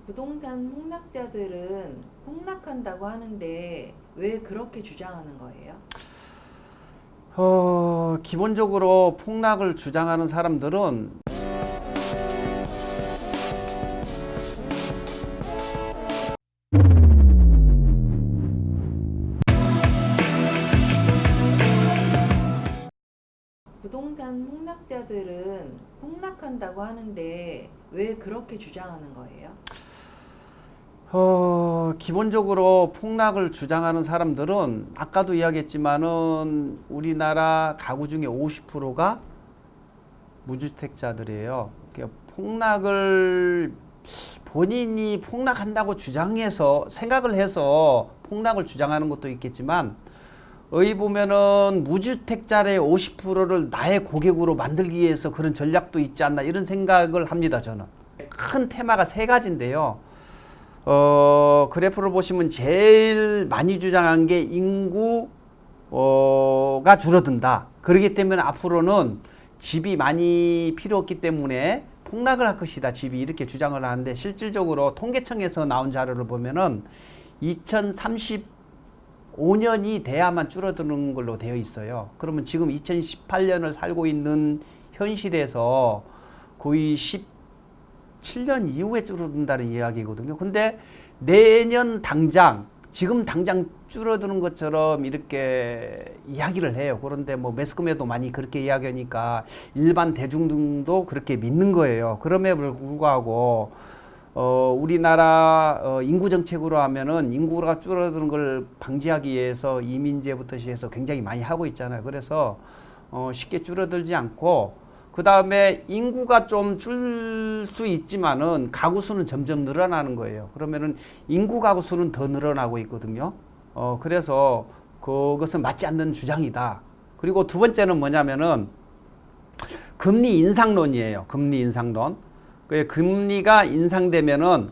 부동산 폭락자들은 폭락한다고 하는데 왜 그렇게 주장하는 거예요? 기본적으로 폭락을 주장하는 사람들은 부동산 폭락자들은 폭락한다고 하는데 왜 그렇게 주장하는 거예요? 기본적으로 폭락을 주장하는 사람들은 아까도 이야기했지만은 우리나라 가구 중에 50%가 무주택자들이에요. 폭락을 본인이 폭락한다고 주장해서 생각을 해서 폭락을 주장하는 것도 있겠지만 어이 보면은 무주택자의 50%를 나의 고객으로 만들기 위해서 그런 전략도 있지 않나 이런 생각을 합니다. 저는 큰 테마가 세 가지인데요. 그래프를 보시면 제일 많이 주장한 게 인구가 줄어든다. 그렇기 때문에 앞으로는 집이 많이 필요 없기 때문에 폭락을 할 것이다. 집이 이렇게 주장을 하는데 실질적으로 통계청에서 나온 자료를 보면은 2035년이 돼야만 줄어드는 걸로 되어 있어요. 그러면 지금 2018년을 살고 있는 현실에서 거의 17년 이후에 줄어든다는 이야기거든요. 근데 내년 당장 지금 당장 줄어드는 것처럼 이렇게 이야기를 해요. 그런데 뭐 매스컴에도 많이 그렇게 이야기하니까 일반 대중들도 그렇게 믿는 거예요. 그럼에도 불구하고 우리나라 인구 정책으로 하면은 인구가 줄어드는 걸 방지하기 위해서 이민제부터 시작해서 굉장히 많이 하고 있잖아요. 그래서 쉽게 줄어들지 않고 그 다음에 인구가 좀 줄 수 있지만은 가구 수는 점점 늘어나는 거예요. 그러면은 인구 가구 수는 더 늘어나고 있거든요. 그래서 그것은 맞지 않는 주장이다. 그리고 두 번째는 뭐냐면은 금리 인상론이에요. 금리 인상론. 금리가 인상되면은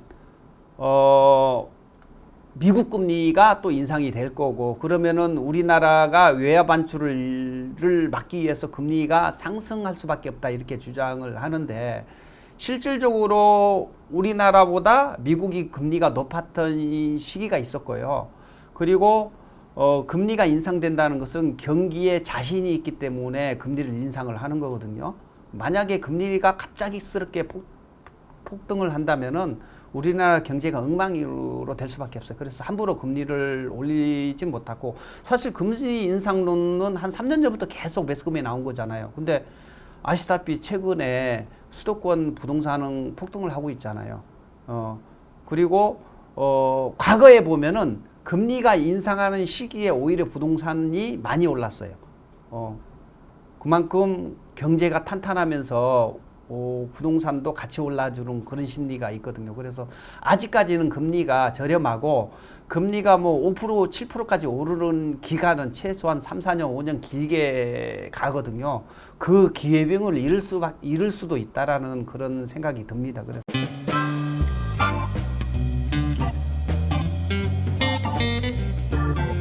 미국 금리가 또 인상이 될 거고 그러면은 우리나라가 외화 반출을 막기 위해서 금리가 상승할 수밖에 없다 이렇게 주장을 하는데 실질적으로 우리나라보다 미국이 금리가 높았던 시기가 있었고요. 그리고 금리가 인상된다는 것은 경기에 자신이 있기 때문에 금리를 인상을 하는 거거든요. 만약에 금리가 갑작스럽게 폭등을 한다면은 우리나라 경제가 엉망으로 될 수밖에 없어요. 그래서 함부로 금리를 올리지 못하고 사실 금리 인상론은 한 3년 전부터 계속 매스컴에 나온 거잖아요. 근데 아시다시피 최근에 수도권 부동산은 폭등을 하고 있잖아요. 그리고 과거에 보면은 금리가 인상하는 시기에 오히려 부동산이 많이 올랐어요. 그만큼 경제가 탄탄하면서 부동산도 같이 올라주는 그런 심리가 있거든요. 그래서 아직까지는 금리가 저렴하고 금리가 뭐 5%, 7%까지 오르는 기간은 최소한 3, 4년, 5년 길게 가거든요. 그 기회비용을 잃을 수도 있다라는 그런 생각이 듭니다. 그래서